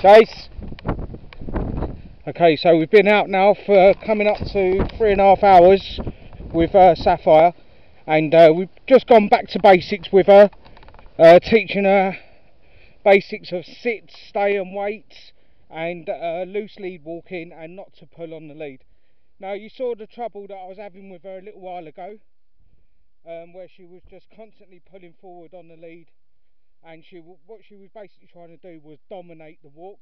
Chase. Okay, so we've been out now for coming up to 3.5 hours with Saphire, and we've just gone back to basics with her, teaching her basics of sit, stay and wait, and loose lead walking, and not to pull on the lead. Now, you saw the trouble that I was having with her a little while ago, where she was just constantly pulling forward on the lead, and what she was basically trying to do was dominate the walk.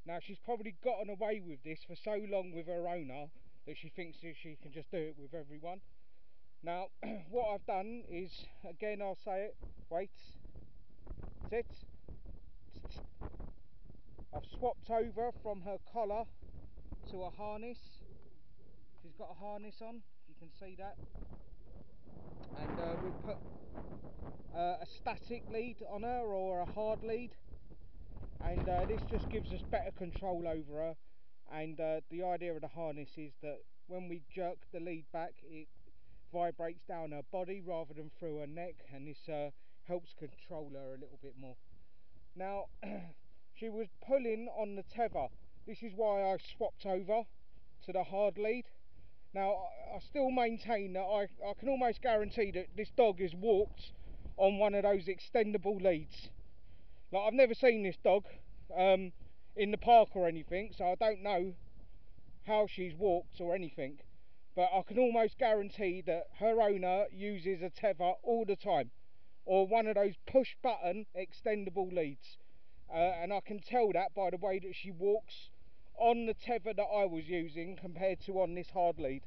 Now, she's probably gotten away with this for so long with her owner that she thinks that she can just do it with everyone. Now, what I've done is, again, I'll say it, wait, sit. I've swapped over from her collar to a harness. She's got a harness on, you can see that. And we've put a static lead on her, or a hard lead. And this just gives us better control over her, and the idea of the harness is that when we jerk the lead back, it vibrates down her body rather than through her neck, and this helps control her a little bit more. Now, she was pulling on the tether. This is why I swapped over to the hard lead. Now, I still maintain that I can almost guarantee that this dog has walked on one of those extendable leads. Like, I've never seen this dog in the park or anything, so I don't know how she's walked or anything, but I can almost guarantee that her owner uses a tether all the time, or one of those push button extendable leads, and I can tell that by the way that she walks on the tether that I was using compared to on this hard lead.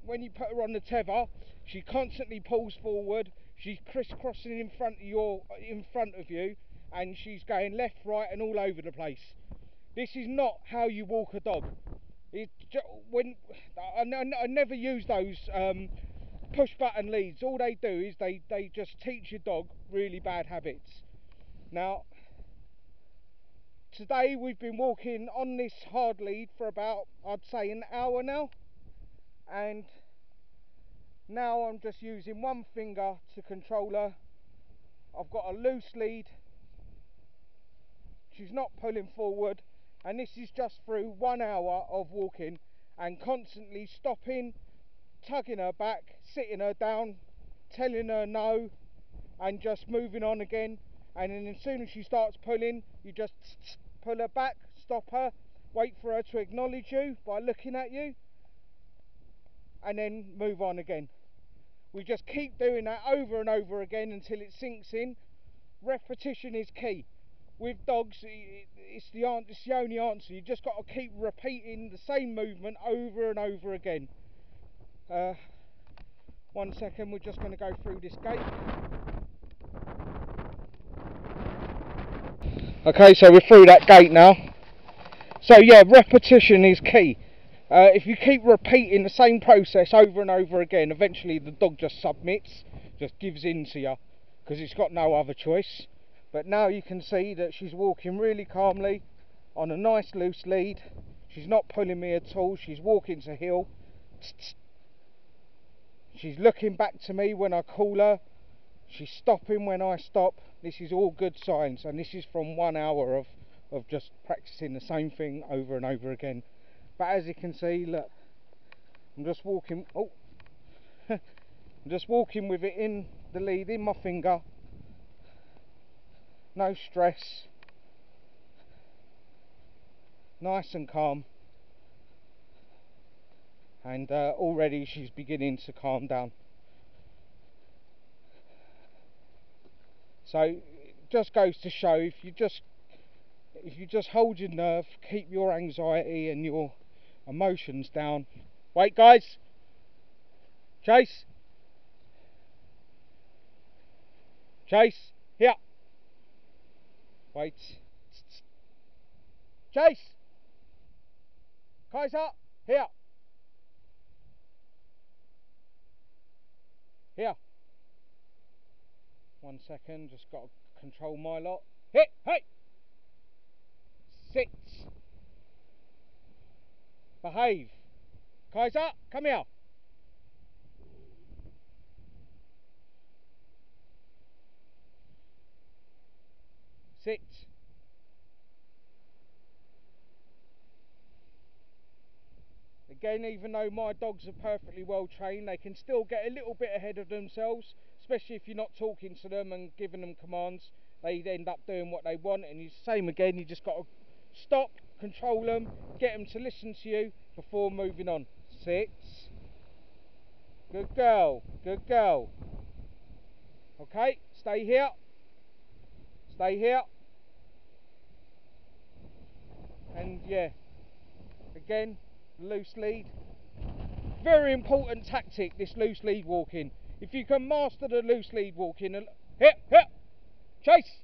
When you put her on the tether, she constantly pulls forward. She's crisscrossing in front of you, and she's going left, right, and all over the place. This is not how you walk a dog. I never use those push button leads. All they do is they just teach your dog really bad habits. Now, today we've been walking on this hard lead for about, I'd say, an hour now, and now I'm just using one finger to control her. I've got a loose lead. She's not pulling forward, and this is just through 1 hour of walking and constantly stopping, tugging her back, sitting her down, telling her no, and just moving on again. And then as soon as she starts pulling, you just pull her back, stop her, wait for her to acknowledge you by looking at you, and then move on again. We just keep doing that over and over again until it sinks in. Repetition is key. With dogs, it's the only answer. You just got to keep repeating the same movement over and over again. 1 second, we're just going to go through this gate. Okay, so we're through that gate now. So yeah, repetition is key. If you keep repeating the same process over and over again, eventually the dog just submits, just gives in to you, because it's got no other choice. But now you can see that she's walking really calmly on a nice loose lead. She's not pulling me at all. She's walking to heel. She's looking back to me when I call her. She's stopping when I stop. This is all good signs, and this is from 1 hour of just practicing the same thing over and over again. But as you can see, look, I'm just walking. Oh, I'm just walking with it in the lead, in my finger. No stress. Nice and calm. And already she's beginning to calm down. So it just goes to show, if you just hold your nerve, keep your anxiety and your emotions down. Wait, guys. Chase. Chase. Here. Wait. Chase. Kaiser. Here. Here. 1 second, just got to control my lot. Hit. Hey. Sit. Behave. Kaiser, come here. Sit. Again, even though my dogs are perfectly well trained, they can still get a little bit ahead of themselves, especially if you're not talking to them and giving them commands. They end up doing what they want, and it's the same again. You just got to stop, control them, get them to listen to you before moving on. Sit. Good girl, good girl. Okay, stay here. Stay here. And yeah, again, loose lead. Very important tactic, this loose lead walking. If you can master the loose lead walking, hip, hip, chase.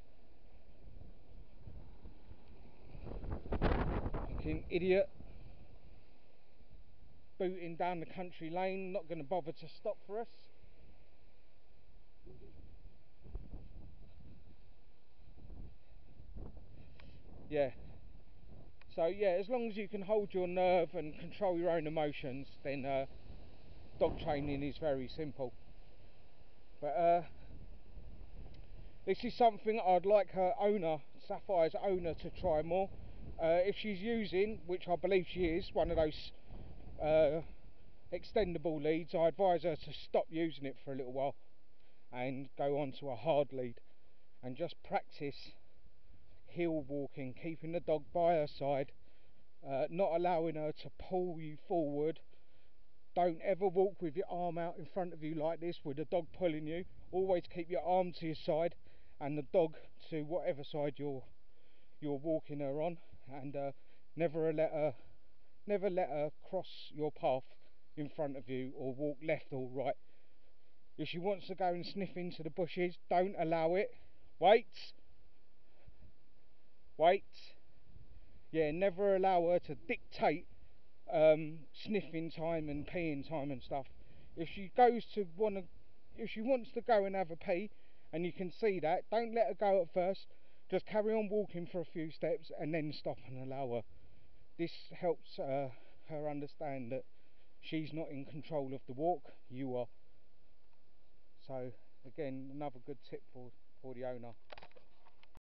Fucking idiot. Booting down the country lane, not going to bother to stop for us. Yeah. So yeah, as long as you can hold your nerve and control your own emotions, then dog training is very simple. But this is something I'd like her owner, Sapphire's owner, to try more. If she's using, which I believe she is, one of those extendable leads, I advise her to stop using it for a little while and go on to a hard lead and just practice heel walking, keeping the dog by her side, not allowing her to pull you forward. Don't ever walk with your arm out in front of you like this with the dog pulling you. Always keep your arm to your side and the dog to whatever side you're walking her on, and never let her cross your path in front of you or walk left or right. If she wants to go and sniff into the bushes, don't allow it. Wait. Yeah, never allow her to dictate sniffing time and peeing time and stuff. If she wants to go and have a pee, and you can see that, don't let her go at first. Just carry on walking for a few steps and then stop and allow her. This helps her understand that she's not in control of the walk, you are. So again, another good tip for the owner.